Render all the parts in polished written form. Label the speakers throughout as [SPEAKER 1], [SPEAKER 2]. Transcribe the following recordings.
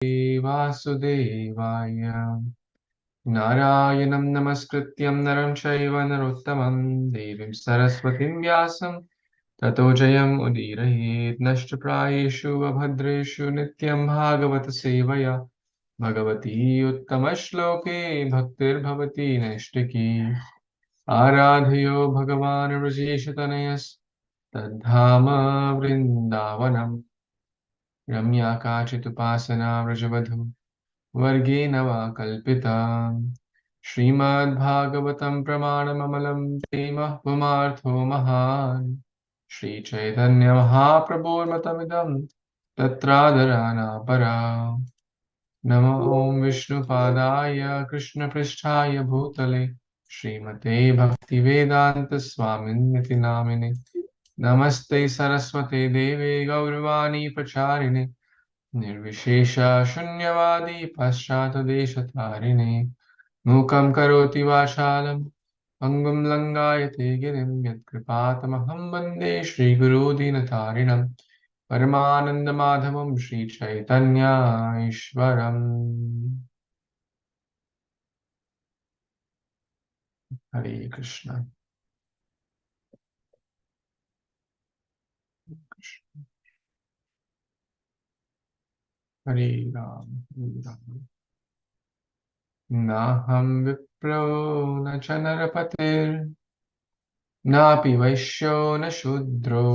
[SPEAKER 1] Vasudevaya. Narayanam namaskrityam naram chaiva narottamam devim saraswatim vyasam tato jayam udirayet nashtaprayeshu abhadreshu nityam bhagavata-sevayā bhagavati uttama-shloke bhaktir bhavati naishtiki आराधयो भगवान् ऋषिशतनयस् तद्धाम वृन्दावनम् रम्या काचिदुपासना व्रजवधू वर्गेण वा कल्पिता श्रीमद्भागवतं प्रमाणममलं प्रेमः पुमार्थो महान् श्रीचैतन्यमहाप्रभोर्मतमिदं तत्रादरानापरा नमो ॐ विष्णुपादाय कृष्णपृष्ठाय भूतले श्रीमते भक्तिवेदान्तस्वामिन्निति नामिने नमस्ते सरस्वते देवे गौरवाणी प्रचारिणे निर्विशेष शून्यवादी पाश्चात्यदेशतारिणे मूकं करोति वाचालं पङ्गुं लङ्घयते गिरिं यत्कृपातमहं वन्दे श्रीगुरुदीनतारिणं परमानन्दमाधवं श्रीचैतन्य ईश्वरम् हरे कृष्ण हरे राम हरे राम नाहं विप्रो न च नरपतिर्नापि वैश्यो न शूद्रो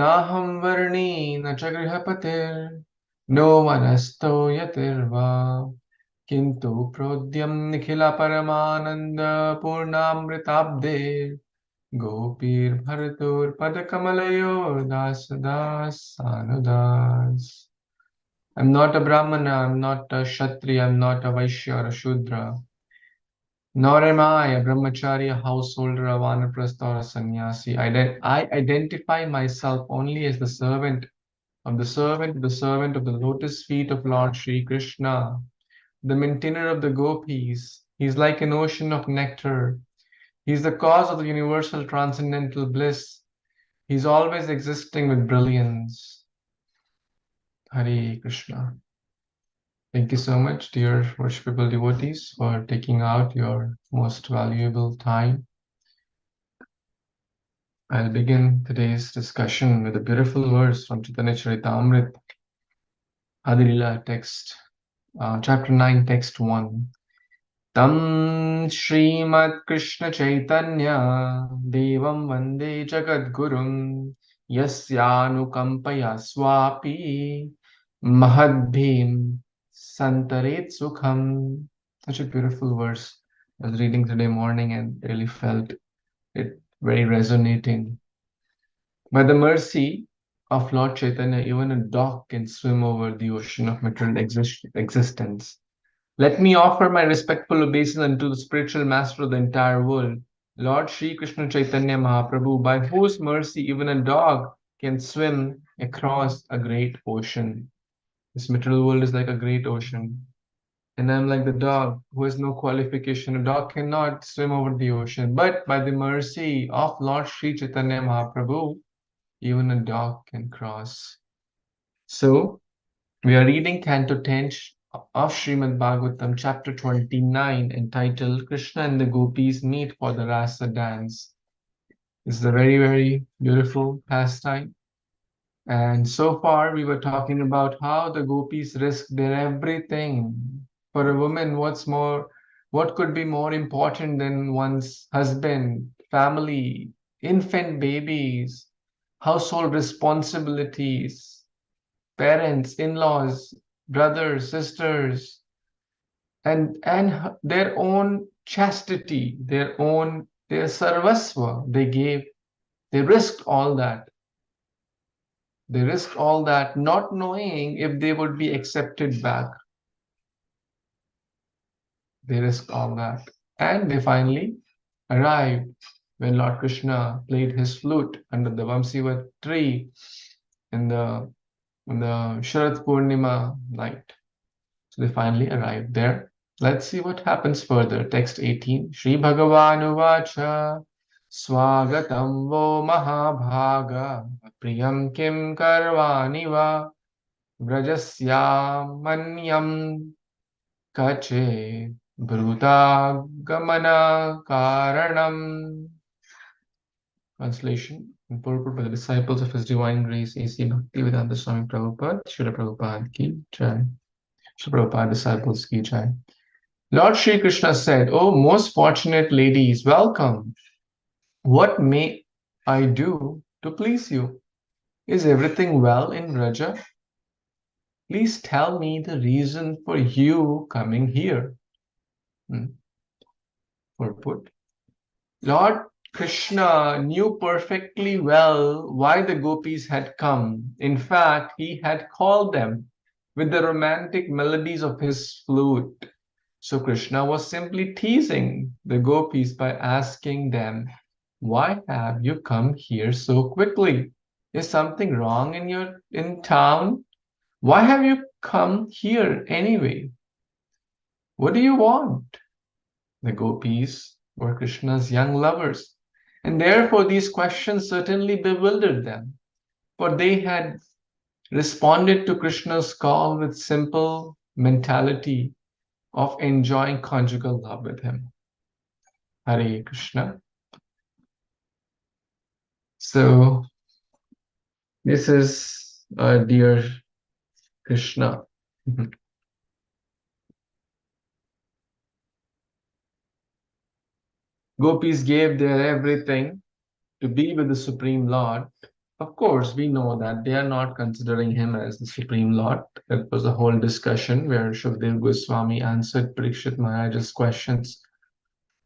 [SPEAKER 1] नाहं वर्णी न च गृहपतिर्नो मनस्थो यतिर्वा किन्तु प्रोद्यं निखिलपरमानन्दपूर्णामृताब्धे गोपीर्भरतोर्पदकमलयोर्दासदासानुदास I'm not a Brahmana, I'm not a Kshatriya, I'm not a Vaishya or a Shudra. Nor am I a brahmachari, a householder, a vanaprastha, or a sannyasi. I identify myself only as the servant of the lotus feet of Lord Shri Krishna, the maintainer of the gopis. He's like an ocean of nectar. He's the cause of the universal transcendental bliss. He's always existing with brilliance. Hare Krishna. Thank you so much, dear worshipable devotees, for taking out your most valuable time. I'll begin today's discussion with a beautiful verse from Śrī Caitanya-caritāmṛta, Lila text, chapter 9, text 1. Tam Śrīmad Kṛṣna Caitanya Devam Vande Jagadgurum Yasyanukampaya Swapi Mahadbhim Santaret Sukham. Such a beautiful verse. I was reading today morning and really felt it very resonating. By the mercy of Lord Chaitanya, even a dog can swim over the ocean of material existence. Let me offer my respectful obeisance unto the spiritual master of the entire world, Lord Śrī Caitanya Mahāprabhu, by whose mercy even a dog can swim across a great ocean. This material world is like a great ocean. And I'm like the dog who has no qualification. A dog cannot swim over the ocean. But by the mercy of Lord Śrī Caitanya Mahāprabhu, even a dog can cross. So, we are reading Canto 10 of Śrīmad-Bhāgavatam, chapter 29, entitled Kṛṣna and the Gopis Meet for the Rasa Dance. This is a very, very beautiful pastime. And so far, we were talking about how the Gopis risked their everything. For a woman, what could be more important than one's husband, family, infant babies, household responsibilities, parents, in-laws, brothers, sisters, and their own chastity, their sarvasva, they risked all that. They risked all that, not knowing if they would be accepted back. They risked all that. And they finally arrived when Lord Kṛṣna played his flute under the Vamsivat tree in the Sharat Purnima night. So they finally arrived there. Let's see what happens further. Text 18. Shri Bhagavan Uvacha Swagatam Vo Mahabhaga Priyam Kim Karvani Va vrajasya manyam kache bhuta gamana karanam. Translation in purport by the disciples of His Divine Grace A.C. Bhaktivedanta Swami Prabhupada, Srila Prabhupada ki jai. Srila Prabhupada disciples ki jai. Lord Shri Krishna said, "O most fortunate ladies, welcome. What may I do to please you? Is everything well in Raja? Please tell me the reason for you coming here." Purport. Lord Krishna knew perfectly well why the gopis had come. In fact, he had called them with the romantic melodies of his flute. So Krishna was simply teasing the gopis by asking them, "Why have you come here so quickly? Is something wrong in town? Why have you come here anyway? What do you want?" The gopis were Krishna's young lovers, and therefore these questions certainly bewildered them, for they had responded to Krishna's call with simple mentality of enjoying conjugal love with him. Hare Krishna. So this is dear Krishna. Gopis gave their everything to be with the Supreme Lord. Of course, we know that they are not considering him as the Supreme Lord. That was a whole discussion where Shukdev Goswami answered Parikshit Maharaj's questions.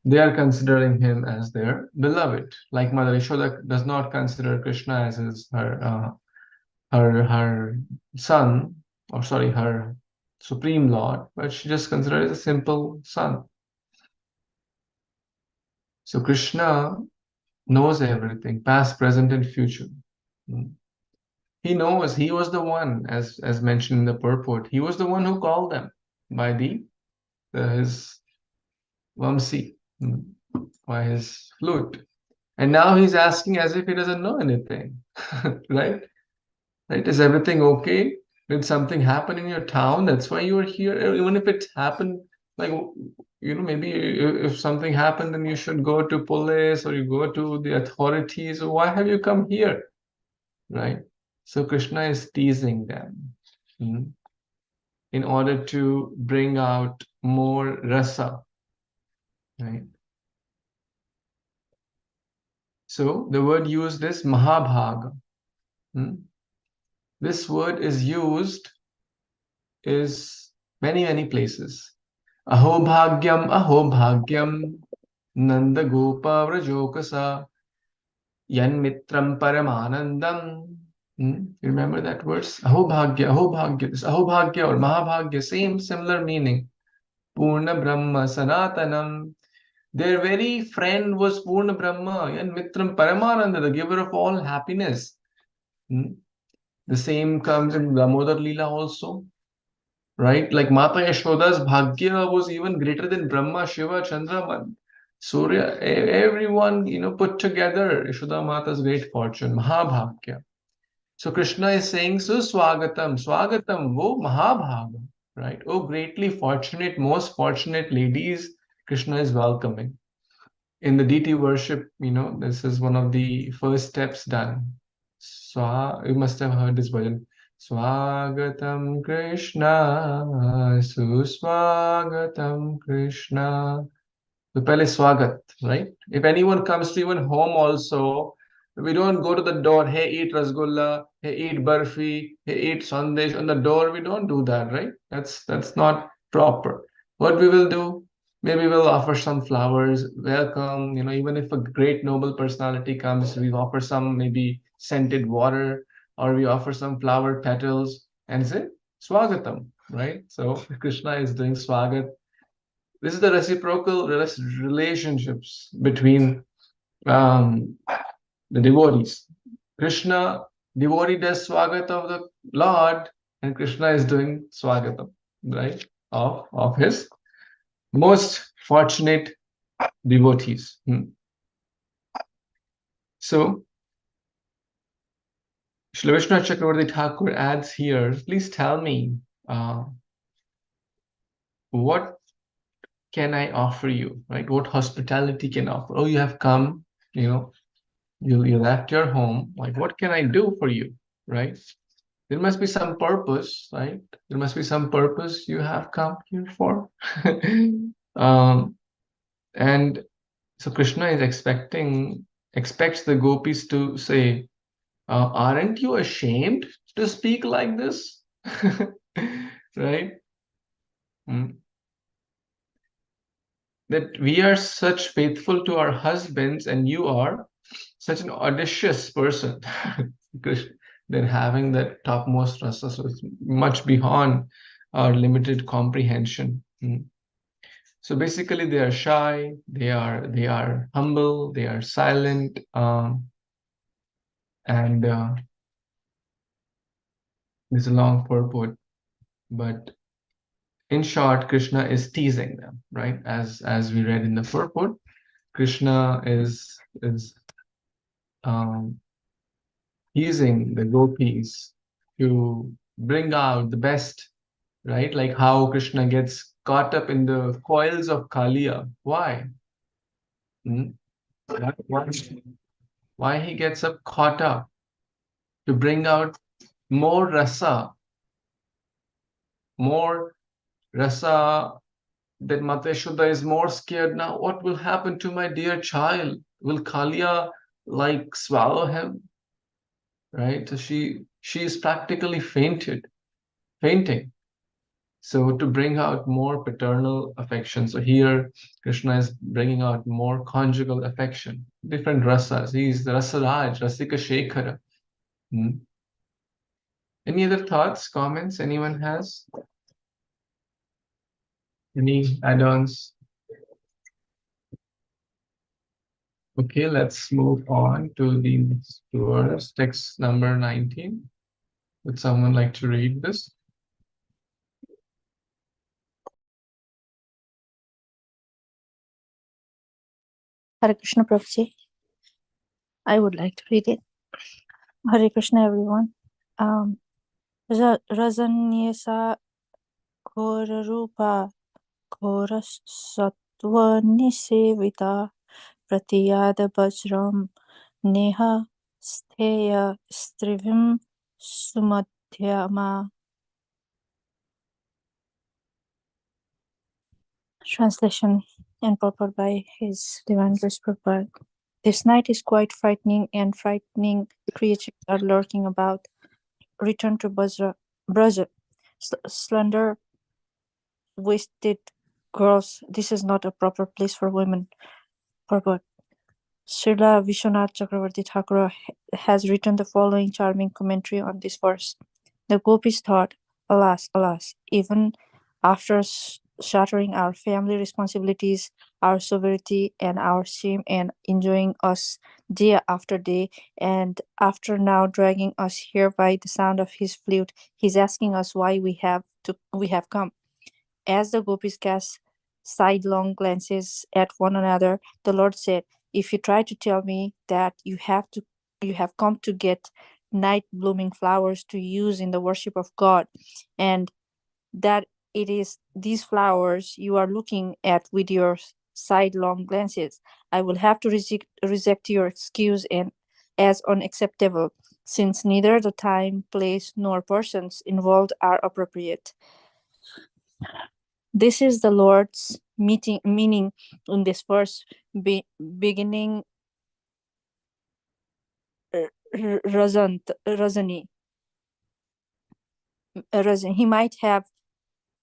[SPEAKER 1] They are considering him as their beloved. Like Mother Yashoda does not consider Krishna as her son, or sorry, her Supreme Lord, but she just considers a simple son. So Krishna knows everything, past, present, and future. He knows he was the one, as mentioned in the purport, he was the one who called them by his Vamsi, by his flute. And now he's asking as if he doesn't know anything. Right? Right? Is everything okay? Did something happen in your town? That's why you are here. Even if it happened, like, maybe if something happened, then you should go to police or you go to the authorities. Why have you come here? Right? So Krishna is teasing them in order to bring out more rasa. Right? So the word used is Mahabhaga. This word is used is many places. Ahobhagyam Nanda Gopa Vrajokasa Yan Mitram Paramanandam. You remember that verse? Ahobhagya. This Ahobhagya or Mahabhagya, same similar meaning. Purna Brahma Sanatanam. Their very friend was Purna Brahma, Yan Mitram Paramananda, the giver of all happiness. The same comes in Damodar Lila also. Right? Like Mata Yashoda's Bhagya was even greater than Brahma, Shiva, Chandraman, Surya, everyone, put together. Yashoda Mata's great fortune, Mahabhagya. So Krishna is saying, so Swagatam, wo Mahabhaga, right? Oh, greatly fortunate, most fortunate ladies, Krishna is welcoming. In the deity worship, this is one of the first steps done. You must have heard this bhajan. Swagatam Krishna, Suswagatam Krishna. The pehle swagat, right? If anyone comes to even home also, we don't go to the door, hey, eat rasgulla, hey, eat barfi, hey, eat sandesh on the door. We don't do that, right? That's not proper. What we will do, maybe we'll offer some flowers, welcome, even if a great noble personality comes, we offer some maybe scented water, or we offer some flower petals and say, swagatam, right? So Krishna is doing swagat. This is the reciprocal relationships between the devotees. Krishna, devotee does swagat of the Lord, and Krishna is doing swagatam, right? Of his most fortunate devotees. So Shri Vishnu Chakravarti Thakur adds here, please tell me, what can I offer you, right? What hospitality can I offer? Oh, you have come, you left your home. Like, what can I do for you, right? There must be some purpose, right? There must be some purpose you have come here for. And so Krishna is expects the gopis to say, aren't you ashamed to speak like this? Right? Mm. That we are such faithful to our husbands and you are such an audacious person. Krishna, then having that topmost rasa, so it's much beyond our limited comprehension. Mm. So basically, they are shy, they are humble, they are silent, and there's a long purport. But in short, Krishna is teasing them, right? As we read in the purport, Krishna is um, teasing the gopis to bring out the best, right? Like how Krishna gets caught up in the coils of Kaliya. Why? Hmm? Why? Why he gets up caught up? To bring out more more rasa, that Mata Yashoda is more scared now. What will happen to my dear child? Will Kaliya like swallow him? Right? So she is practically fainting. So to bring out more paternal affection. So here Krishna is bringing out more conjugal affection, different rasas. He's the Rasaraj, Rasika Shekhara. Hmm. Any other thoughts, comments anyone has? Any add-ons? Okay, let's move on to the next verse, text number 19. Would someone like to read this?
[SPEAKER 2] Hare Krishna Prabhuji. I would like to read it. Hare Krishna, everyone. Razanyesa Ghora Rupa Ghora Sattva Nisevita Pratiyada Bajram Neha Steya Strivim Sumadhyama. Translation and purport by His Divine Grace Prabhupada. This night is quite frightening, and frightening creatures are lurking about. Return to Braja. Slender waisted girls. This is not a proper place for women. Purport. Srila Vishwanath Chakravarti Thakur has written the following charming commentary on this verse. The gopis thought, alas, alas, even after shattering our family responsibilities, our sovereignty, and our shame, and enjoying us day after day, and after now dragging us here by the sound of his flute, he's asking us why we have come. As the gopis cast sidelong glances at one another, the Lord said, if you try to tell me that you have come to get night blooming flowers to use in the worship of God, and that it is these flowers you are looking at with your sidelong glances, I will have to reject your excuse and as unacceptable, since neither the time, place, nor persons involved are appropriate. This is the Lord's meaning in this verse, beginning Razani. He might have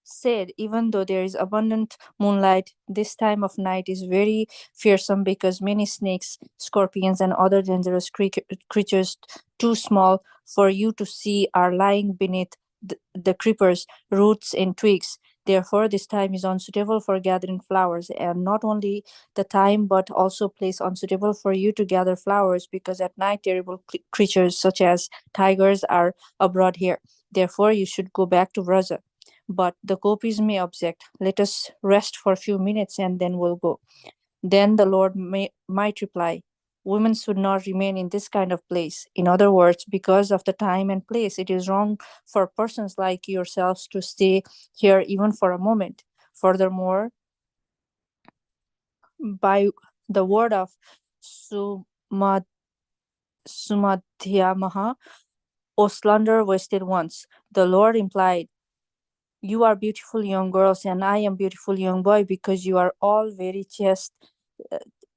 [SPEAKER 2] said, even though there is abundant moonlight, this time of night is very fearsome because many snakes, scorpions, and other dangerous creatures too small for you to see are lying beneath the creepers, roots, and twigs. Therefore, this time is unsuitable for gathering flowers, and not only the time but also place unsuitable for you to gather flowers, because at night terrible creatures such as tigers are abroad here. Therefore, you should go back to Vraja. But the gopis may object. Let us rest for a few minutes and then we'll go. Then the Lord might reply, women should not remain in this kind of place. In other words, because of the time and place, it is wrong for persons like yourselves to stay here even for a moment. Furthermore, by the word of Śrīmad-Bhāgavatam, O slender wasted ones, the Lord implied, you are beautiful young girls and I am beautiful young boy because you are all very chaste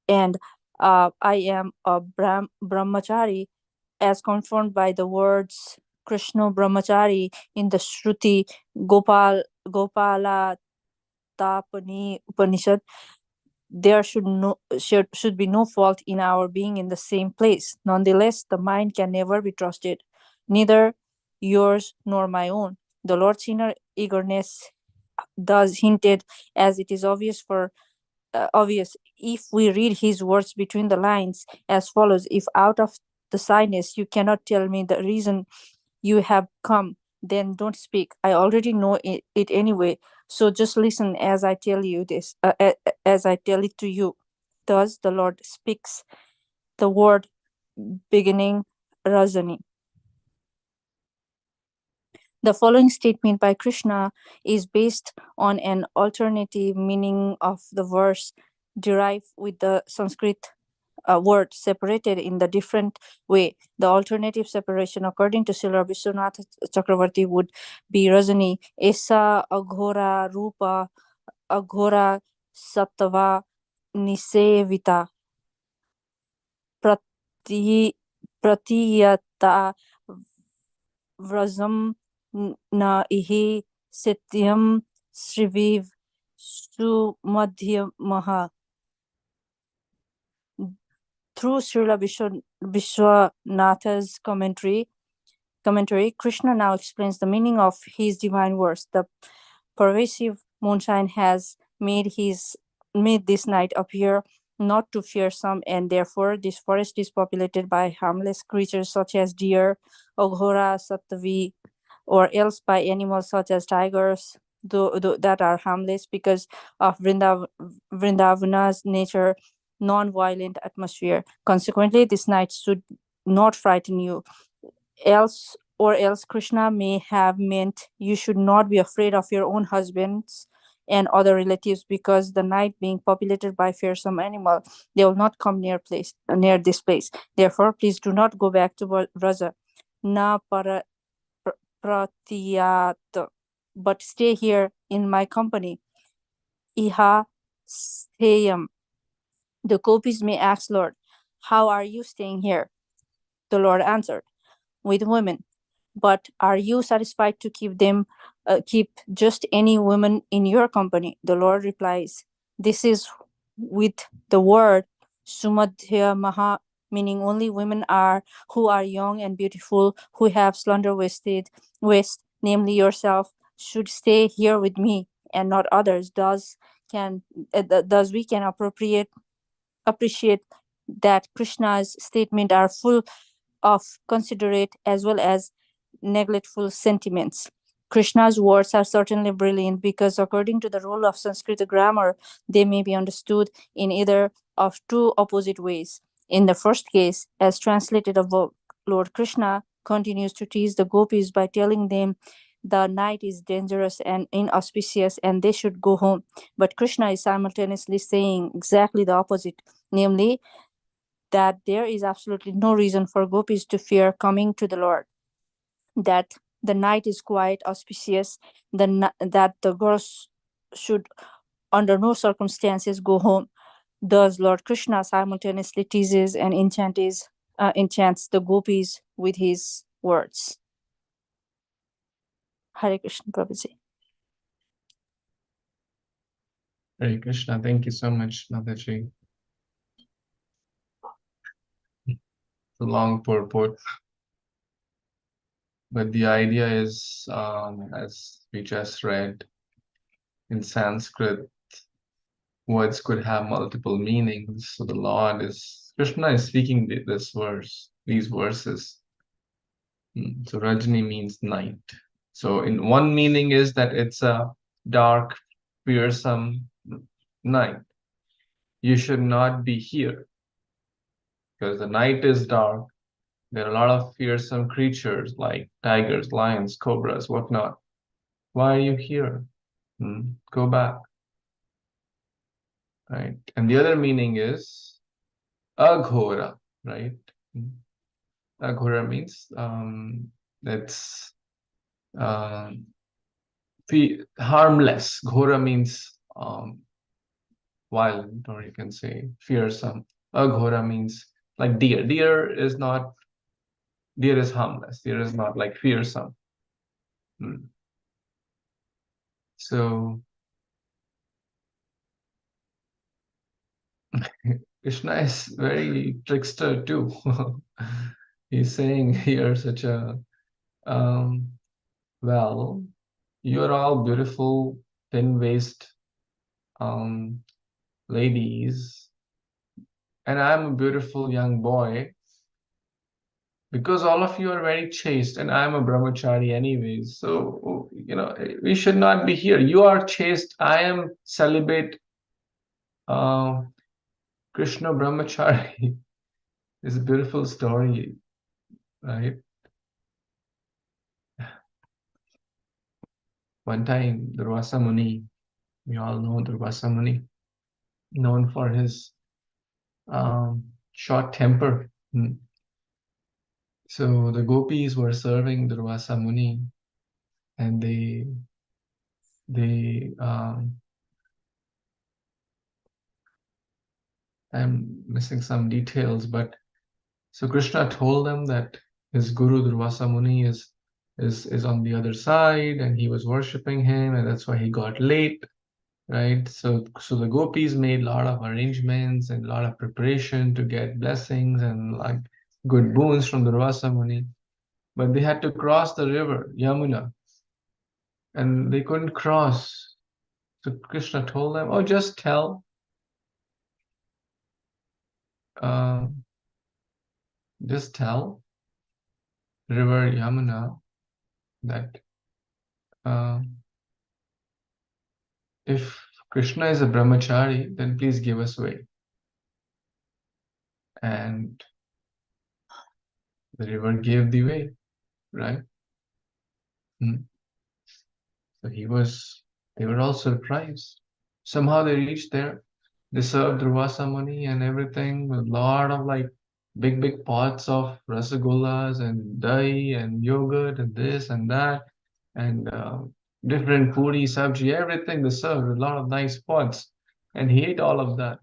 [SPEAKER 2] and I am a brahmachari, as confirmed by the words Kṛṣṇa brahmachari in the Shruti Gopala Tapani Upanishad. There should be no fault in our being in the same place. Nonetheless, the mind can never be trusted, neither yours nor my own. The Lord's inner eagerness thus hinted, as it is obvious if we read his words between the lines, as follows: if out of the silence you cannot tell me the reason you have come, then don't speak. I already know it anyway, so just listen as I tell you this, as I tell it to you. Thus the Lord speaks the word beginning Rajani. The following statement by Kṛṣṇa is based on an alternative meaning of the verse derived with the Sanskrit word separated in the different way. The alternative separation, according to Srila Vishwanath Chakravarti, would be Rajani, Esa Aghora Rupa Aghora Sattva Nisevita Pratiyata Vrajam Na Ihi Satyam Sriviv Sumadhyamaha. Through Srila Vishwanatha's commentary, Kṛṣṇa now explains the meaning of his divine words. The pervasive moonshine has made this night appear not too fearsome, and therefore this forest is populated by harmless creatures such as deer, aghora, sattvi, or else by animals such as tigers, that are harmless because of Vrindavana's nature, non-violent atmosphere. Consequently, this night should not frighten you. Else Kṛṣṇa may have meant you should not be afraid of your own husbands and other relatives, because the night being populated by fearsome animal, they will not come near this place. Therefore, please do not go back to Vraja. Na pratiyat, but stay here in my company. Iha steyam. The Gopis may ask, Lord, how are you staying here? The Lord answered, with women. But are you satisfied to keep just any woman in your company? The Lord replies, this is with the word Sumadhyamaha, meaning only women who are young and beautiful, who have slender waist, namely yourself, should stay here with me and not others. Thus we can appreciate that Kṛṣṇa's statements are full of considerate as well as neglectful sentiments. Kṛṣṇa's words are certainly brilliant because, according to the rule of Sanskrit grammar, they may be understood in either of two opposite ways. In the first case, as translated above, Lord Kṛṣṇa continues to tease the Gopis by telling them the night is dangerous and inauspicious and they should go home. But Kṛṣṇa is simultaneously saying exactly the opposite, namely that there is absolutely no reason for Gopis to fear coming to the Lord, that the night is quite auspicious, that the girls should under no circumstances go home. Thus, Lord Kṛṣṇa simultaneously teases and enchants the Gopis with his words. Hare Krishna, Prabhuji.
[SPEAKER 1] Hare Krishna. Thank you so much, Mataji. The long purport. But the idea is, as we just read, in Sanskrit, words could have multiple meanings. So the Lord Kṛṣṇa is speaking these verses. So Rajani means night. So in one meaning is that it's a dark, fearsome night. You should not be here. because the night is dark. There are a lot of fearsome creatures like tigers, lions, cobras, whatnot. Why are you here? Go back. Right? And the other meaning is aghora, right? Aghora means that's harmless. Ghora means violent, or you can say fearsome. Aghora means like deer. Deer is harmless. Deer is not like fearsome. So Krishna is very trickster too. He's saying here such a well, you're all beautiful, thin-waist ladies, and I'm a beautiful young boy. Because all of you are very chaste, and I'm a brahmachari anyways. So, we should not be here. You are chaste, I am celibate, Krishna brahmachari. It's a beautiful story, right? One time, Durvasa Muni, we all know Durvasa Muni, known for his short temper. So the gopis were serving Durvasa Muni, and I'm missing some details, but so Krishna told them that his guru Durvasa Muni is on the other side, and he was worshiping him, and that's why he got late, right? So the gopis made a lot of arrangements and a lot of preparation to get blessings and like good boons from Durvasa Muni, but they had to cross the river Yamuna, and they couldn't cross. So Krishna told them, "Oh, just tell." Just tell river Yamuna that if Krishna is a brahmachari, then please give us way. And the river gave the way, right? So they were all surprised. Somehow they reached there. They served Durvasa Muni and everything with a lot of like big pots of rasagullas and dahi and yogurt and this and that and different puri, sabji, everything they served with a lot of nice pots. And he ate all of that.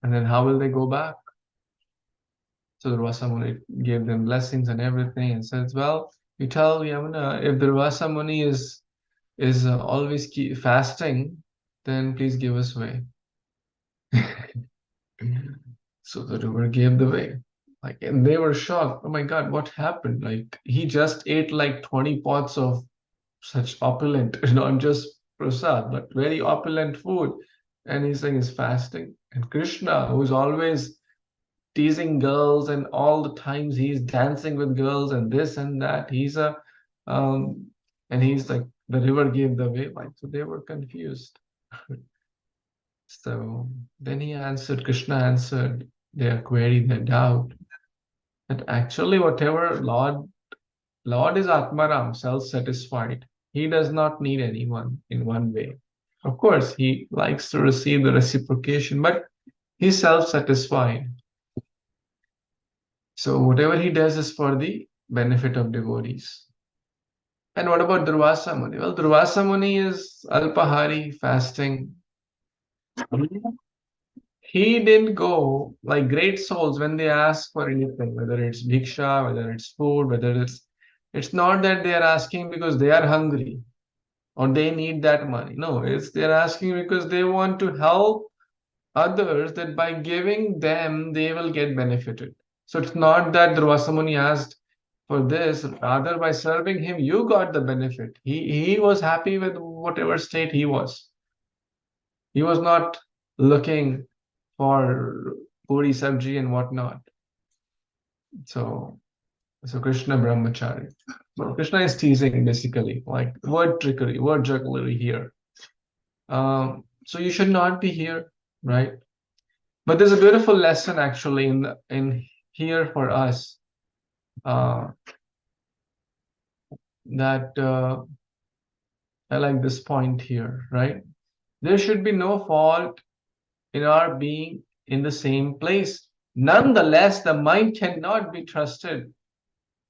[SPEAKER 1] And then how will they go back? So Durvasa Muni gave them blessings and everything and says, well, you tell Yamuna, if Durvasa Muni is always fasting, then please give us way. So the river gave the way. Like, and they were shocked. Oh my God, what happened? Like, he just ate like 20 pots of such opulent, not just prasad, but very opulent food. And he's saying he's fasting. And Krishna, who's always teasing girls and all the times he's dancing with girls and this and that, and he's like, the river gave the way. Like, so they were confused. So then Krishna answered their query, their doubt, that actually whatever Lord is Atmaram, self-satisfied. He does not need anyone in one way. Of course, he likes to receive the reciprocation, but he's self-satisfied. So whatever he does is for the benefit of devotees. And what about Durvasa Muni? Well, Durvasa Muni is Alpahari, fasting. He didn't go like great souls when they ask for anything, whether it's bhiksha, whether it's food, it's not that they are asking because they are hungry or they need that money. No, it's they're asking because they want to help others, that by giving them they will get benefited. So it's not that Durvasa Muni asked for this, rather by serving him you got the benefit. He was happy with whatever state he was. He was not looking for puri sabji and whatnot. So Krishna brahmachari. So Krishna is teasing basically, like word trickery, word jugglery here. So you should not be here, right? But there's a beautiful lesson actually in here for us, that I like this point here, right? There should be no fault in our being in the same place. Nonetheless, the mind cannot be trusted,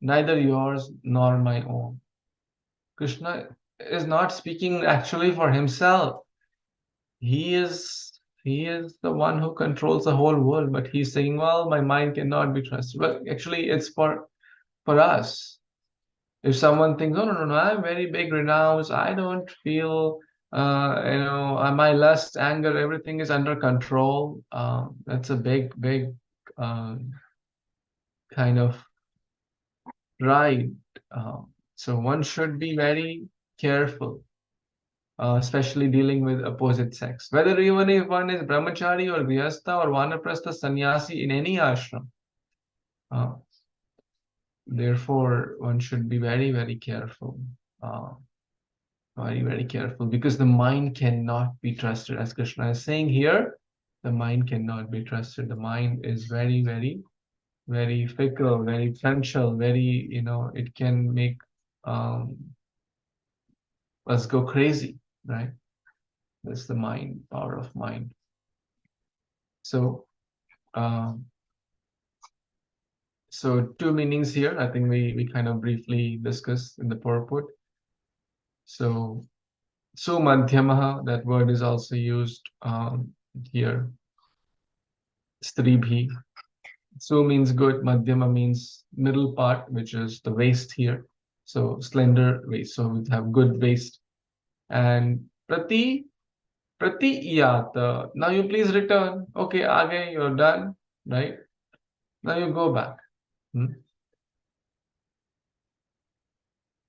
[SPEAKER 1] neither yours nor my own. Krishna is not speaking actually for himself. He is the one who controls the whole world, but he's saying, well, my mind cannot be trusted. Well, actually, it's for us. If someone thinks, no, I'm very big, renounced, I don't feel, my lust, anger, everything is under control. That's a big uh, kind of ride. So one should be very careful, especially dealing with opposite sex. Whether even if one is brahmachari or grihastha or vanaprastha sannyasi in any ashram. Uh, Therefore, one should be very careful. Uh, very careful, because the mind cannot be trusted. As Krishna is saying here, the mind cannot be trusted. The mind is very fickle, very sensual, very, it can make um, us go crazy, right? That's the mind, power of mind. So, um, so two meanings here. I think we kind of briefly discussed in the purport. So, madhyamaha, that word is also used here. Stribhi. Su means good, madhyama means middle part, which is the waist here. So slender waist. So we have good waist. And pratiyata. Now you please return. Okay, aage, you're done, right? Now you go back.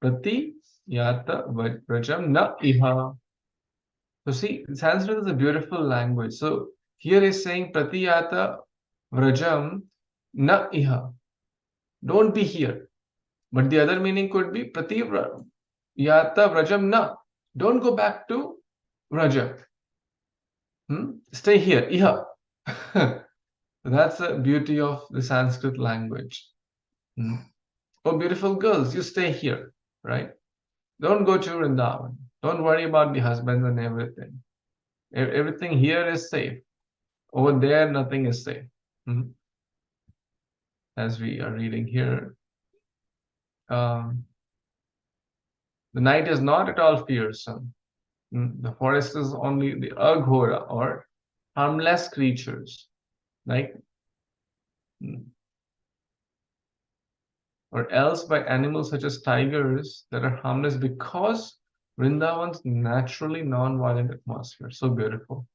[SPEAKER 1] Pratiyata vrajam na iha. So see, Sanskrit is a beautiful language. So here is saying pratiyata vrajam na iha. Don't be here. But the other meaning could be prativra yata vrajam na. Don't go back to Vraja. Stay here. Iha. That's the beauty of the Sanskrit language. Oh, beautiful girls, you stay here, right? Don't go to Vrindavan. Don't worry about the husbands and everything. Everything here is safe. Over there, nothing is safe. As we are reading here, the night is not at all fearsome. The forest is only the aghora, or harmless creatures, like, or else by animals such as tigers that are harmless, because Vrindavan's naturally non-violent atmosphere. So beautiful.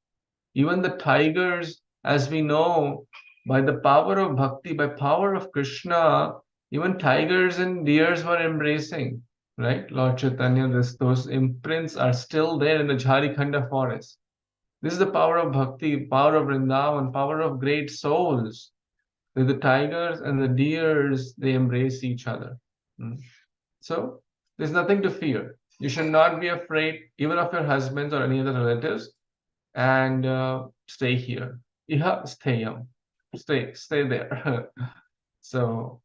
[SPEAKER 1] Even the tigers, as we know, by the power of bhakti, by power of Krishna, even tigers and deers were embracing, right? Lord Chaitanya, those imprints are still there in the Jharikhanda forest. This is the power of bhakti, power of Vrindavan, power of great souls. The tigers and the deers, they embrace each other. So there's nothing to fear. You should not be afraid even of your husbands or any other relatives, and stay here. Iha stayam. Stay there. So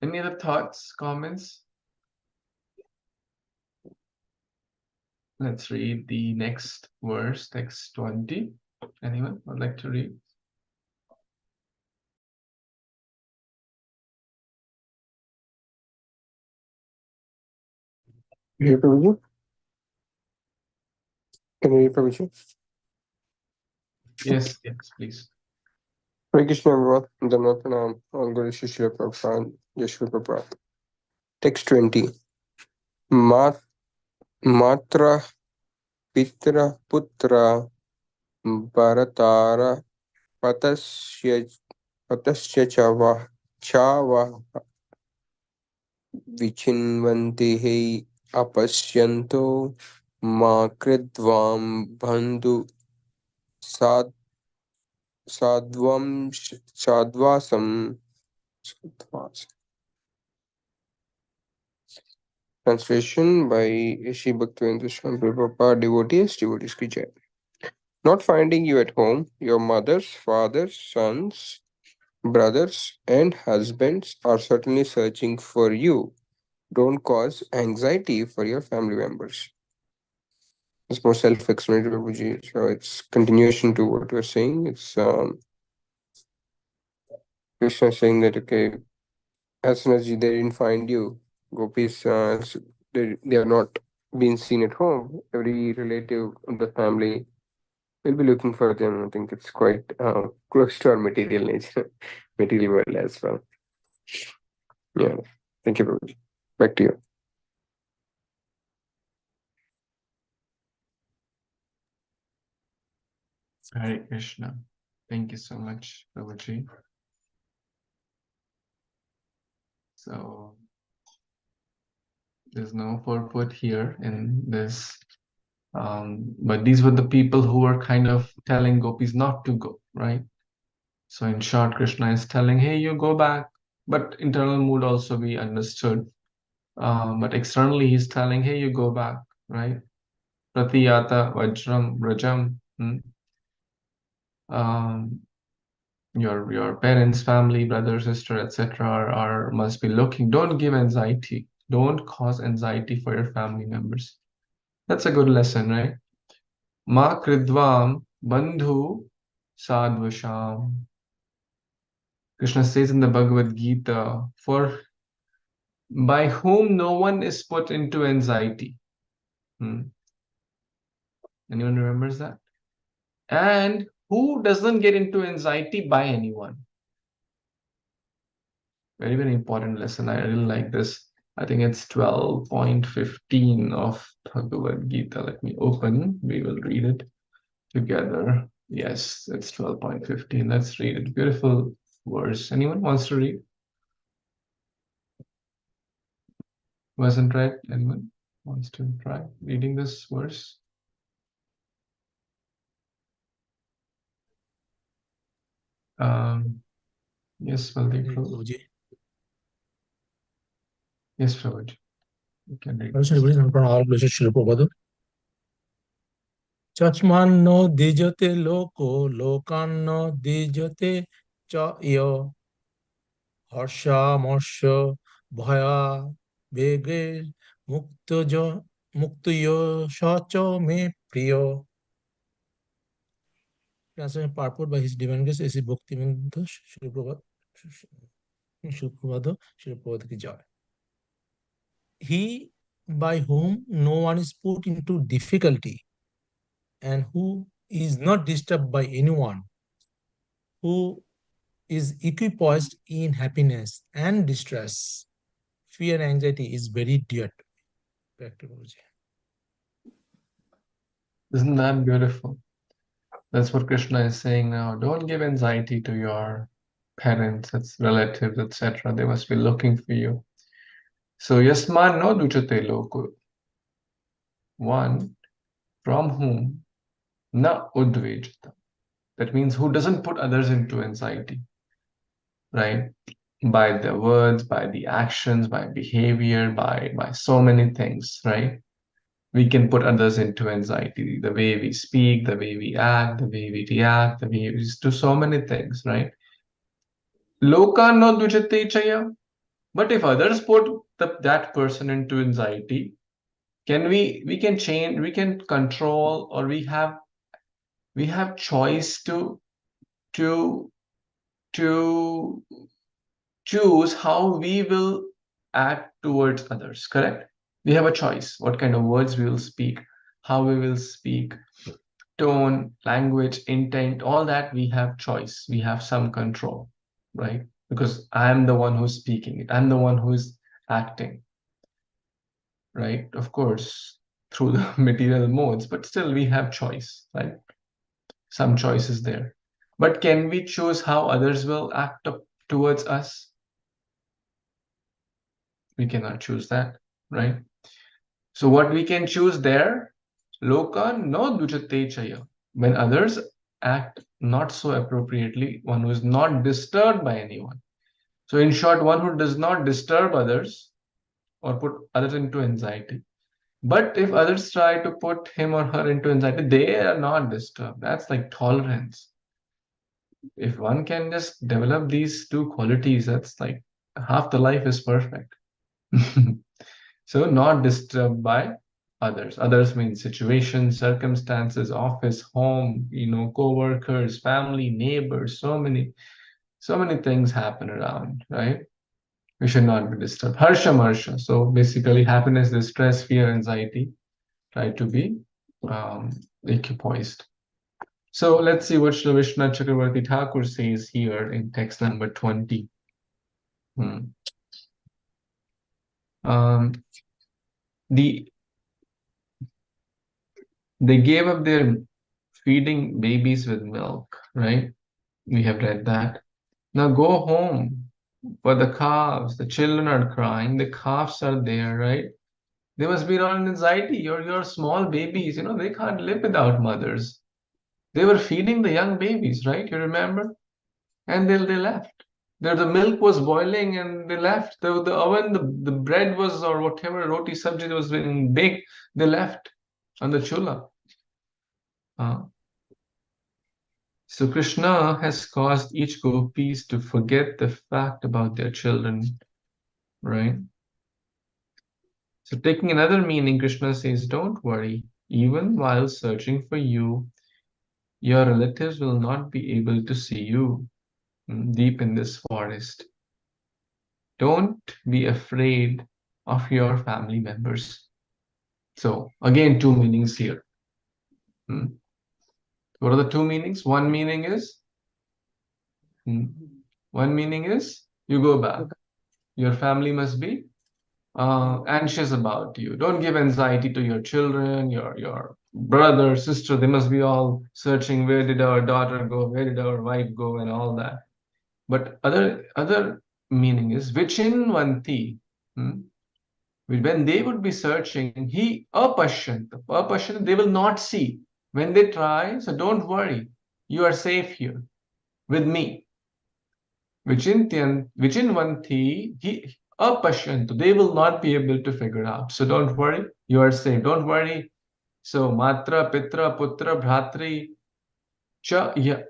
[SPEAKER 1] any other thoughts, comments? Let's read the next verse, text 20. Anyone would like to read?
[SPEAKER 3] Hey, Prabhuji. Can you read, Prabhuji?
[SPEAKER 1] Yes, please.
[SPEAKER 3] Hare Krishna, everyone. Dandatanam. All Guru Shishya Prabhupada, Yeshua Prabhupada. Text 20. Matra Pitra Putra Bharatara Patasya Chava Vichinvanti Apasyanto Ma Kridvam Bandhu Sadvasam Translation by Śrī Bhaktivinoda devotees, Ki Jai. Not finding you at home, your mothers, fathers, sons, brothers, and husbands are certainly searching for you. Don't cause anxiety for your family members. It's more self-explanatory, Prabhuji. So it's continuation to what we're saying. It's Krishna saying that, okay, as soon as they didn't find you, Gopis, they are not being seen at home. Every relative of the family will be looking for them. I think it's quite close to our material nature, material world as well. Yeah. Thank you, Prabhuji. Back to you.
[SPEAKER 1] Hare Krishna. Thank you so much, Prabhuji. So there's no purport here in this. But these were the people who were kind of telling Gopis not to go, right? So in short, Krishna is telling, hey, you go back. But internal mood also we understood. But externally he's telling, hey, you go back, right? Pratiyata Vajram Rajam. Your parents, family, brother, sister, etc. are must be looking. Don't give anxiety. Don't cause anxiety for your family members. That's a good lesson, right? Ma kridvam bandhu sadvasham. Krishna says in the Bhagavad Gita, for by whom no one is put into anxiety. Anyone remembers that? And who doesn't get into anxiety by anyone? Very, very important lesson. I really like this. I think it's 12.15 of Bhagavad Gita. Let me open. We will read it together. Yes, it's 12.15. Let's read it. Beautiful verse. Anyone wants to read? Wasn't read? Anyone wants to try reading this verse? Yes, Baldev Prabhu. Yes, Prabhu. You can read.
[SPEAKER 4] Chachmanno dijate loko, lokanno dijate cha yo, harsha morsha bhaya vege muktuyo shacho me priyo. Translation purport by His Divine Grace A.C. Bhaktivinoda Śrīpad Ki Jai. He by whom no one is put into difficulty and who is not disturbed by anyone, who is equipoised in happiness and distress. Fear and anxiety is very dear to me. Back to Guruji.
[SPEAKER 1] Isn't that beautiful? That's what Krishna is saying now. Don't give anxiety to your parents, relatives, etc. They must be looking for you. So yasman no duchate loko. One from whom na udvejata. That means who doesn't put others into anxiety, right? By the words, by the actions, by behavior, by so many things, right? We can put others into anxiety. The way we speak, the way we act, the way we react, the way we do so many things, right? Loka no dujate chaya. But if others put that person into anxiety, we can change, we can control, or we have choice to choose how we will act towards others, correct? We have a choice what kind of words we will speak, how we will speak, tone, language, intent, all that we have choice, we have some control, right? Because I'm the one who's speaking it, I'm the one who's acting, right? Of course, through the material modes, but still we have choice, right? Some choice is there. But can we choose how others will act up towards us? We cannot choose that, right? So what we can choose there, loka no dujate chaya. When others act not so appropriately, one who is not disturbed by anyone. So in short, one who does not disturb others, or put others into anxiety. But if others try to put him or her into anxiety, they are not disturbed. That's like tolerance. If one can just develop these two qualities, that's like half the life is perfect. So not disturbed by others. Others mean situations, circumstances, office, home, co-workers, family, neighbors, so many things happen around, right? We should not be disturbed. Harsha Marsha. So basically happiness, distress, fear, anxiety. Try to be equipoised. So let's see what Sri Vishnu Chakravarti Thakur says here in text number 20. They gave up their feeding babies with milk, right? We have read that. Now go home for the calves. The children are crying. The calves are there, right? They must be on anxiety. Your small babies, they can't live without mothers. They were feeding the young babies, right? You remember? And they left. The milk was boiling and they left. The oven, the bread was, or whatever roti sabji was being baked, they left on the chula. So Kṛṣṇa has caused each gopis to forget the fact about their children, right? So taking another meaning, Kṛṣṇa says, don't worry, even while searching for you, your relatives will not be able to see you deep in this forest. Don't be afraid of your family members. So again, two meanings here. What are the two meanings? One meaning is you go back. Your family must be anxious about you. Don't give anxiety to your children, your brother, sister. They must be all searching, where did our daughter go? Where did our wife go? And all that. But other meaning is vichinvanti. When they would be searching, he apashyanta, they will not see. When they try, so don't worry. You are safe here with me. Vichinvanti, he apashyantu, they will not be able to figure out. So don't worry, you are safe. Don't worry. So matra, pitra, putra, bhratri, cha, ya.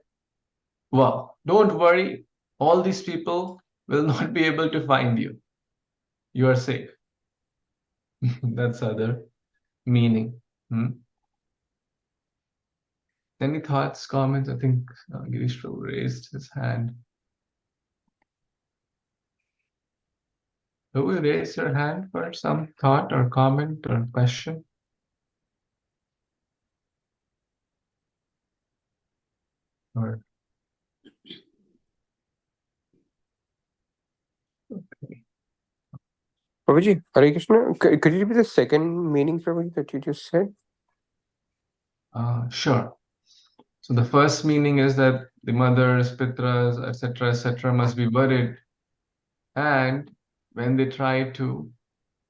[SPEAKER 1] Wow. Don't worry. All these people will not be able to find you. You are safe. That's other meaning. Any thoughts, comments? I think Girish Prabhu raised his hand. Will you raise your hand for some thought or comment or question? Or okay.
[SPEAKER 3] Prabhuji, Hare Krishna, could you repeat the second meaning, Prabhuji, that you just said?
[SPEAKER 1] Sure. So the first meaning is that the mothers, pitras, etc., must be worried, and when they try to,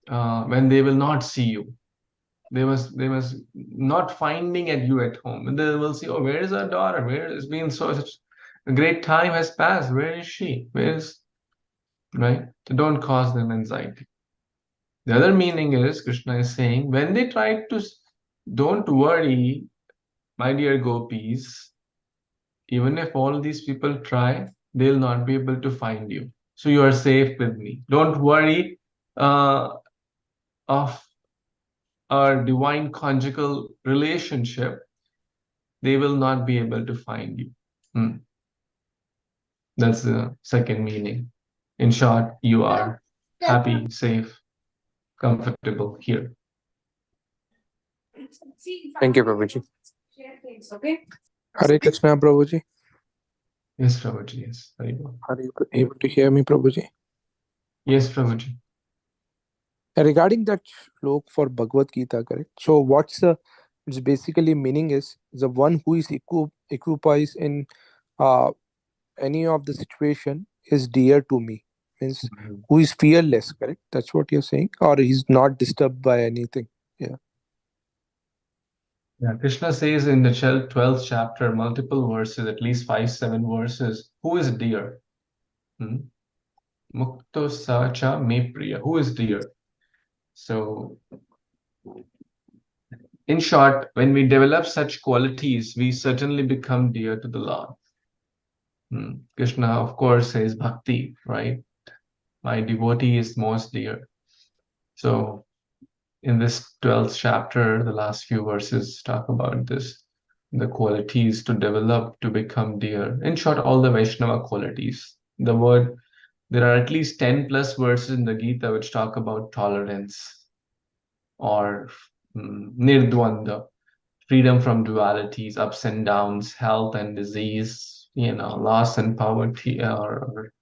[SPEAKER 1] when they will not see you, they must not finding at you at home, and they will see, oh, where is our daughter? Where has been such a great time has passed? Where is she? Where is, right? So don't cause them anxiety. The other meaning is Kṛṣṇa is saying, when they try to, don't worry, my dear gopis, even if all these people try, they'll not be able to find you. So you are safe with me. Don't worry of our divine conjugal relationship. They will not be able to find you. That's the second meaning. In short, you are happy, safe, comfortable here.
[SPEAKER 3] Thank you, Prabhuji.
[SPEAKER 5] Hare Krishna, Prabhuji.
[SPEAKER 1] Yes, Prabhuji, yes. Very well.
[SPEAKER 5] Are you able to hear me, Prabhuji?
[SPEAKER 1] Yes, Prabhuji.
[SPEAKER 5] Regarding that shlok for Bhagavad Gita, correct? So what's its basically meaning is the one who is equipoised in any of the situation is dear to me. Means who is fearless, correct? That's what you're saying? Or he's not disturbed by anything. Yeah.
[SPEAKER 1] Yeah, Krishna says in the 12th chapter, multiple verses, at least 5-7 verses, who is dear? Mukto sacha me priya. Who is dear? So, in short, when we develop such qualities, we certainly become dear to the Lord. Krishna, of course, says bhakti, right? My devotee is most dear. So, in this 12th chapter, the last few verses talk about this, the qualities to develop to become dear. In short, all the Vaishnava qualities. There are at least 10 plus verses in the Gita which talk about tolerance or nirdvanda, freedom from dualities, ups and downs, health and disease, loss and poverty, or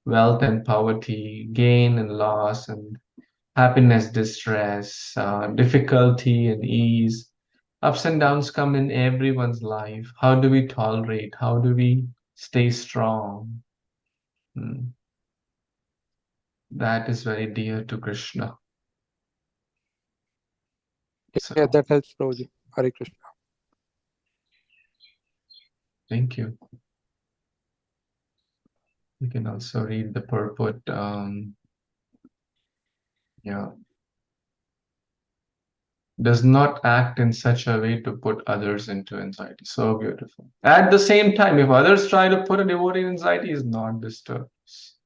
[SPEAKER 1] wealth and poverty, gain and loss, and happiness, distress, difficulty and ease. Ups and downs come in everyone's life. How do we tolerate? How do we stay strong? That is very dear to Krishna.
[SPEAKER 5] Yeah,
[SPEAKER 1] So,
[SPEAKER 5] that helps, Prabhuji. Hare Krishna.
[SPEAKER 1] thank you. You can also read the purport. Yeah. Does not act in such a way to put others into anxiety. So beautiful. At the same time, if others try to put a devotee in anxiety, is not disturbed.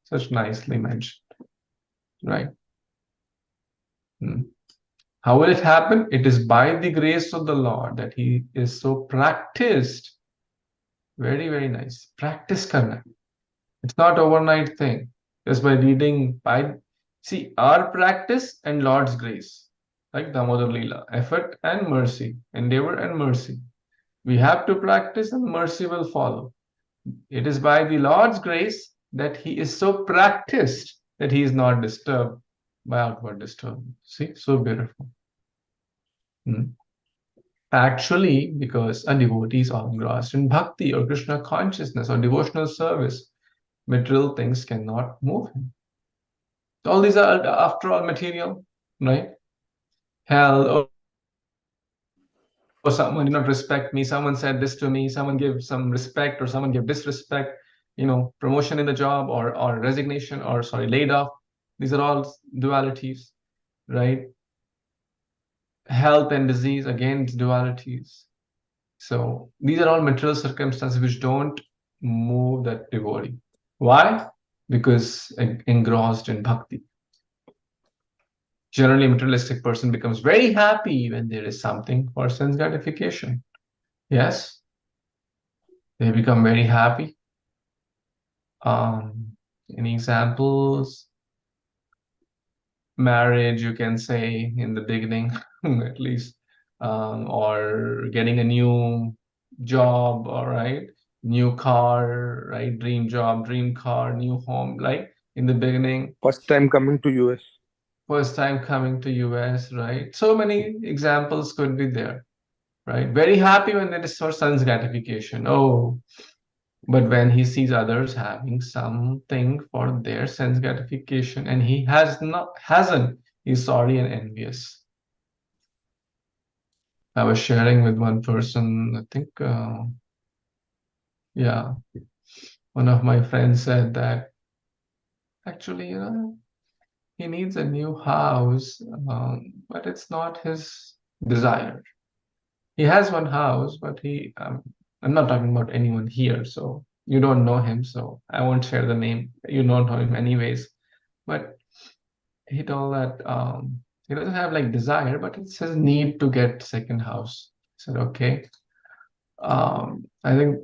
[SPEAKER 1] Such nicely mentioned, right? How will it happen? It is by the grace of the Lord that he is so practiced. Very, very nice. Practice karna. It's not overnight thing. Just by reading, see, our practice and Lord's grace. Like Damodar Lila, effort and mercy, endeavor and mercy. We have to practice and mercy will follow. It is by the Lord's grace that he is so practiced that he is not disturbed by outward disturbance. See, so beautiful. Actually, because a devotee is all engrossed in bhakti or Krishna consciousness or devotional service, material things cannot move him. All these are, after all, material, right? Hell, someone did not respect me, someone said this to me, someone gave some respect or someone gave disrespect, promotion in the job or resignation or laid off. These are all dualities, right? Health and disease, again, it's dualities. So these are all material circumstances which don't move that devotee. Why? Because engrossed in bhakti. Generally, a materialistic person becomes very happy when there is something for sense gratification. Yes, they become very happy. Any examples? Marriage, you can say, in the beginning, at least, or getting a new job, all right, new car, right, dream job, dream car, new home, like in the beginning.
[SPEAKER 5] First time coming to US.
[SPEAKER 1] First time coming to US, right? So many examples could be there, right? Very happy when it is for sense gratification. Oh, but when he sees others having something for their sense gratification and he hasn't, he's sorry and envious. I was sharing with one person, I think, yeah, one of my friends said that actually, he needs a new house, but it's not his desire. He has one house, but I'm not talking about anyone here, so you don't know him, so I won't share the name. You don't know him anyways. But he told that he doesn't have like desire, but it's his need to get second house. I said, okay. I think,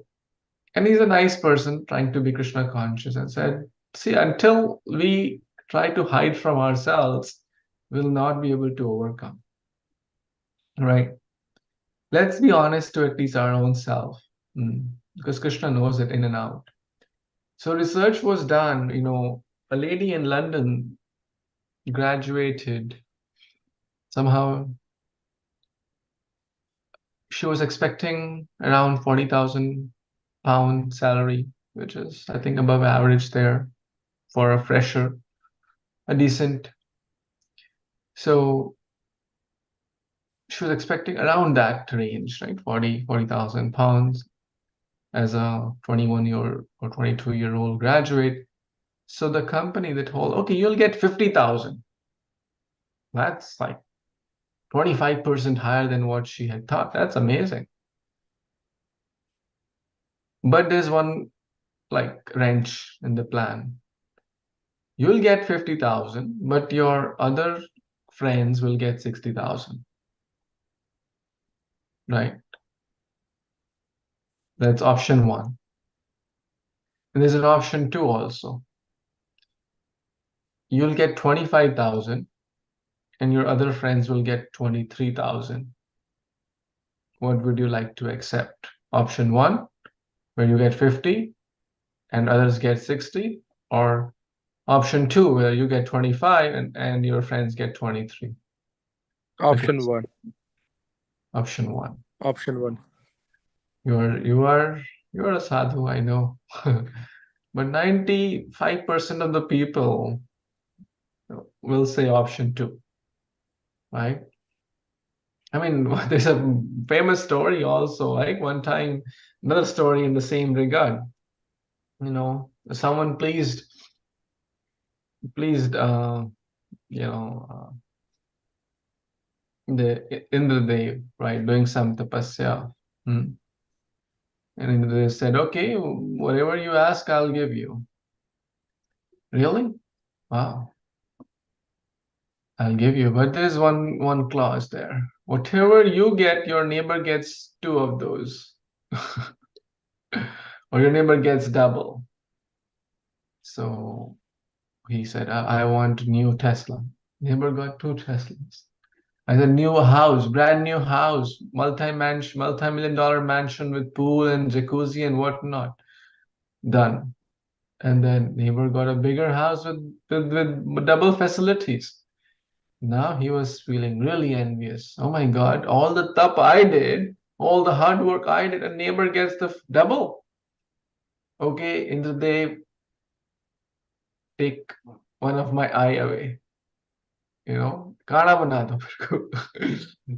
[SPEAKER 1] and he's a nice person trying to be Krishna conscious, and said, see, until we try to hide from ourselves, we'll not be able to overcome. Right? Let's be honest to at least our own self, because Krishna knows it in and out. So research was done, a lady in London graduated. Somehow she was expecting around 40,000 pound salary, which is, I think, above average there for a fresher, a decent. So she was expecting around that range, right? 40,000 pounds as a 21-year or 22-year-old graduate. So the company, they told, okay, you'll get 50,000. That's like 25% higher than what she had thought. That's amazing. But there's one like wrench in the plan. You'll get 50,000, but your other friends will get 60,000. Right? That's option one. And there's an option two also. You'll get 25,000 and your other friends will get 23,000. What would you like to accept? Option one, where you get 50 and others get 60, or option two, where you get 25 and your friends get 23?
[SPEAKER 5] Option one.
[SPEAKER 1] Option one.
[SPEAKER 5] Option one.
[SPEAKER 1] You are a sadhu, I know. But 95% of the people will say option two, right? I mean, there's a famous story also, like one time, another story in the same regard. You know, someone pleased, the Indradev, right, doing some tapasya. And Indradev said, okay, whatever you ask, I'll give you. Really? Wow. I'll give you, but there's one clause there. Whatever you get, your neighbor gets 2 of those. Or your neighbor gets double. So he said, I want a new Tesla. Neighbor got 2 Teslas. I said, new house, brand new house, multi-million-dollar mansion with pool and jacuzzi and whatnot. Done. And then neighbor got a bigger house with double facilities. Now he was feeling really envious. Oh my God, all the tap I did, all the hard work I did, a neighbor gets the double. Okay, Indradev, take one of my eye away. You know, kana bana do mere ko.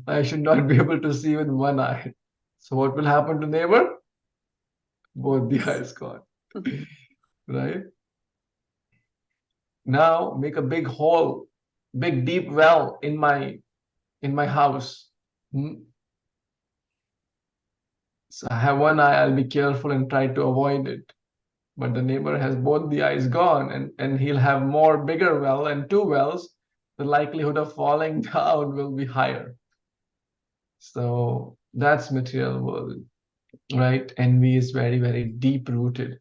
[SPEAKER 1] I should not be able to see with one eye. So what will happen to neighbor? Both the eyes gone. Right? Now make a big hole, big deep well in my house. So I have one eye, I'll be careful and try to avoid it. But the neighbor has both the eyes gone, and he'll have more bigger well and 2 wells. The likelihood of falling down will be higher. So that's material world, right? Envy is very, very deep rooted,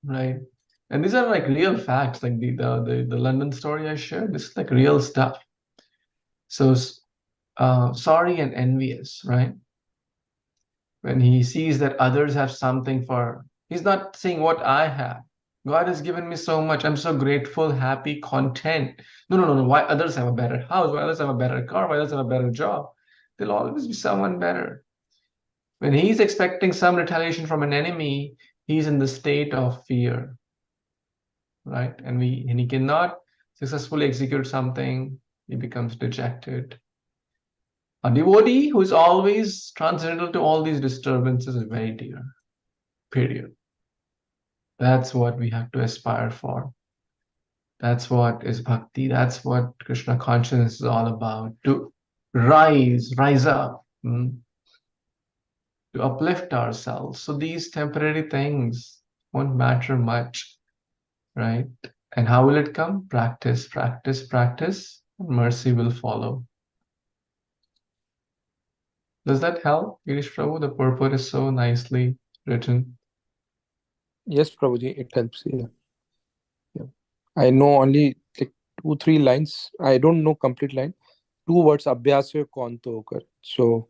[SPEAKER 1] right? And these are like real facts, like the London story I shared. This is like real stuff. So sorry and envious, right? When he sees that others have something for, he's not saying what I have. God has given me so much. I'm so grateful, happy, content. No. Why others have a better house? Why others have a better car? Why others have a better job? There'll always be someone better. When he's expecting some retaliation from an enemy, he's in the state of fear, right? And he cannot successfully execute something. He becomes dejected. A devotee who is always transcendental to all these disturbances is very dear. Period. That's what we have to aspire for. That's what is bhakti. That's what Krishna consciousness is all about. To rise up, to uplift ourselves. So these temporary things won't matter much, right? And how will it come? Practice, practice, practice, and mercy will follow. Does that help, Girish Prabhu? The purport is so nicely written.
[SPEAKER 5] Yes, Prabhuji, it helps. Yeah. I know only like 2-3 lines. I don't know complete line. 2 words, abhyasya kanto kar. So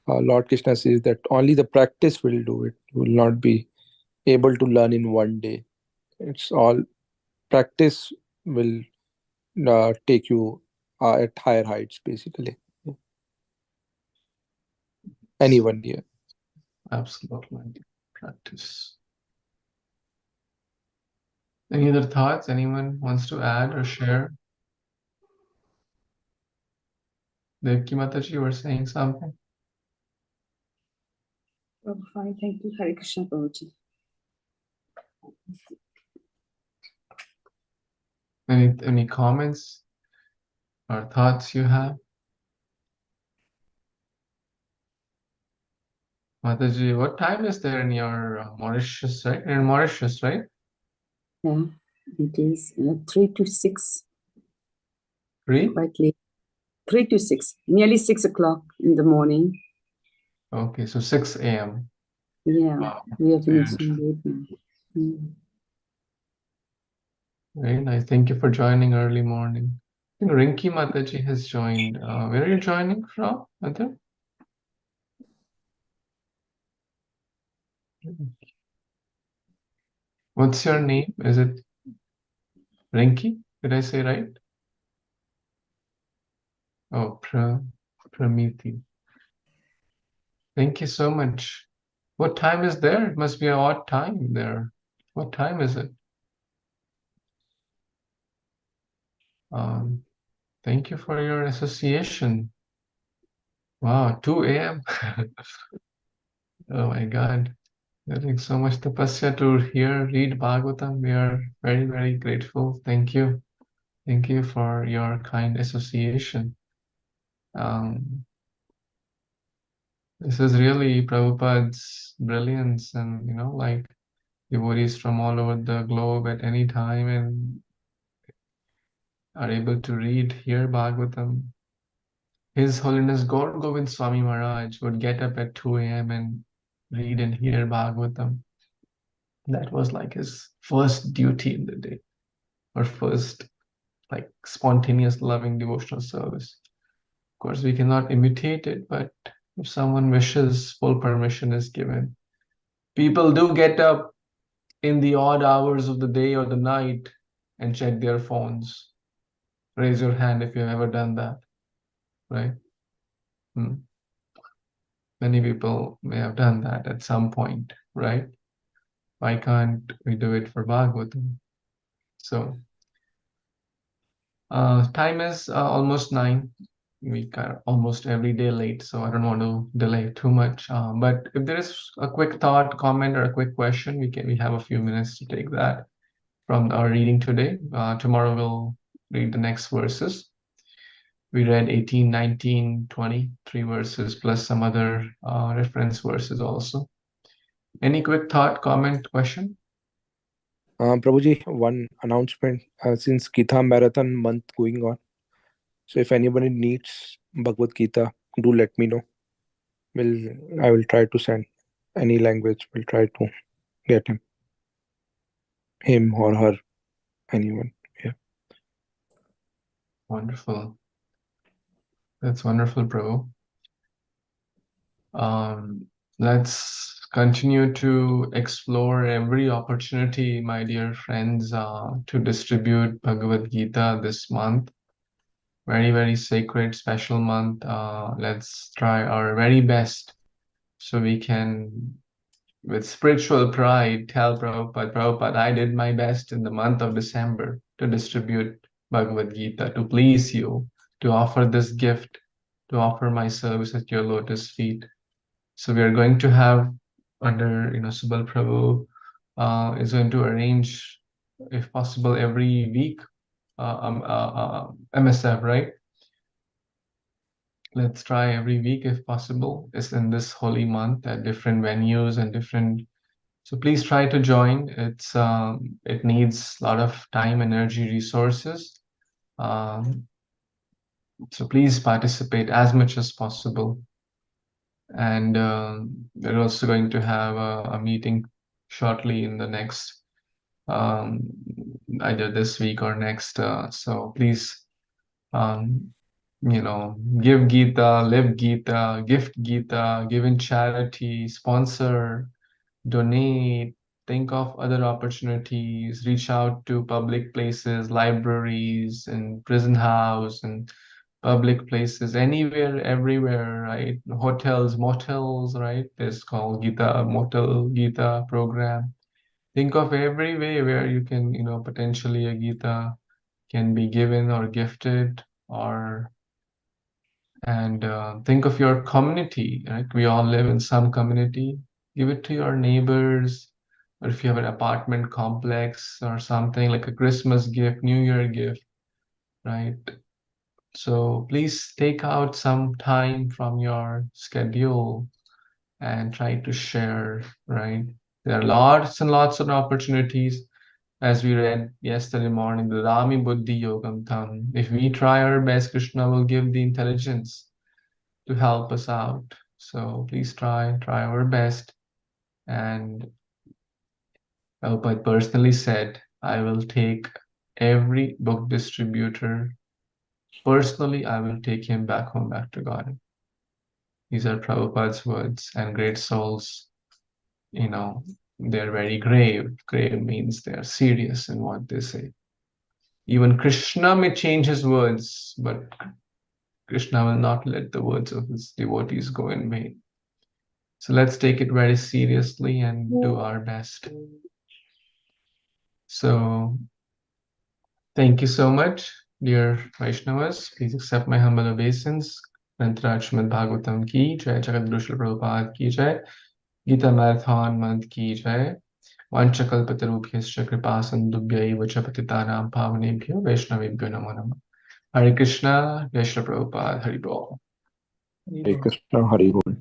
[SPEAKER 5] Lord Krishna says that only the practice will do it. You will not be able to learn in one day. It's all practice will take you at higher heights, basically. Anyone here.
[SPEAKER 1] Absolutely. Practice. Any other thoughts? Anyone wants to add or share? Devki Mataji, you were saying something?
[SPEAKER 6] Fine, thank you. Hare Krishna, Prabhuji.
[SPEAKER 1] Any comments or thoughts you have? Mataji, what time is there in your Mauritius, right? You're in Mauritius, right?
[SPEAKER 6] Yeah, it is 3 to 6,
[SPEAKER 1] 3?
[SPEAKER 6] quite late. 3 to 6, nearly 6 o'clock in the morning.
[SPEAKER 1] Okay, so 6 a.m.
[SPEAKER 6] Yeah,
[SPEAKER 1] Wow.
[SPEAKER 6] we are
[SPEAKER 1] Very
[SPEAKER 6] finishing late now. Mm.
[SPEAKER 1] Very nice. Thank you for joining early morning. I think Rinki Mataji has joined. Where are you joining from, Mata? What's your name? Is it Rinki? Did I say right? Oh, Pramiti. Thank you so much. What time is there? It must be an odd time there. What time is it? Thank you for your association. Wow, 2 a.m. Oh my God. You're doing so much tapasya to hear, read Bhagavatam. We are very, very grateful. Thank you. Thank you for your kind association. This is really Prabhupada's brilliance, and like devotees from all over the globe at any time and are able to read, hear Bhagavatam. His Holiness Gaur Govind Swami Maharaj would get up at 2 a.m. and read and hear Bhagavatam. That was like his first duty in the day, or first like spontaneous loving devotional service. Of course, we cannot imitate it, but if someone wishes, full permission is given. People do get up in the odd hours of the day or the night and check their phones. Raise your hand if you've ever done that, right? Many people may have done that at some point, right? Why can't we do it for Bhagavatam? So time is almost 9. We are almost every day late, so I don't want to delay too much. But if there is a quick thought, comment, or a quick question, we have a few minutes to take that from our reading today. Tomorrow we'll read the next verses. We read 18, 19, 20, 3 verses plus some other reference verses also. Any quick thought, comment, question?
[SPEAKER 5] Prabhuji, one announcement since Gita Marathon month going on. So if anybody needs Bhagavad Gita, do let me know. I will try to send any language. We'll try to get him or her, anyone. Yeah.
[SPEAKER 1] Wonderful. That's wonderful, Prabhu. Let's continue to explore every opportunity, my dear friends, to distribute Bhagavad Gita this month. Very, very sacred, special month. Let's try our very best so we can, with spiritual pride, tell Prabhupada, I did my best in the month of December to distribute Bhagavad Gita, to please you, to offer this gift, to offer my service at your lotus feet. So we are going to have under, Subal Prabhu is going to arrange, if possible, every week, MSF, right? Let's try every week if possible. It's in this holy month at different venues and different. So please try to join. It needs a lot of time, energy, resources. So please participate as much as possible. And we're also going to have a meeting shortly in the next, either this week or next. So please, give Gita, live Gita, gift Gita, give in charity, sponsor, donate, think of other opportunities, reach out to public places, libraries, and prison house, and public places, anywhere, everywhere, right? Hotels, motels, right? There's called Gita, motel Gita program. Think of every way where you can, potentially a Gita can be given or gifted, and think of your community, right? We all live in some community. Give it to your neighbors, or if you have an apartment complex or something like a Christmas gift, New Year gift, right? So please take out some time from your schedule and try to share, right? There are lots and lots of opportunities. As we read yesterday morning, the Rami Buddhi Yogam Tam. If we try our best, Krishna will give the intelligence to help us out. So please try our best. And Prabhupada personally said, I will take every book distributor. Personally, I will take him back home, back to God. These are Prabhupada's words, and great souls, you know, they're very grave. Grave means they're serious in what they say. Even Krishna may change his words, but Krishna will not let the words of his devotees go in vain. So let's take it very seriously and do our best. So thank you so much, dear Vaishnavas. Please accept my humble obeisance. Śrīmad-Bhāgavatam ki jai, Jagat Guru Śrīla Prabhupada ki jai, Gita Marathon Month ki jai, Vanchakalpatarubhyascha Kripasandubhyaiva cha patitanam pavanebhyo Vaishnavebhyo namo namah. Hare Krishna, Jai Śrīla Prabhupada, Hari Bol.
[SPEAKER 5] Hare Krishna, Hari Bol.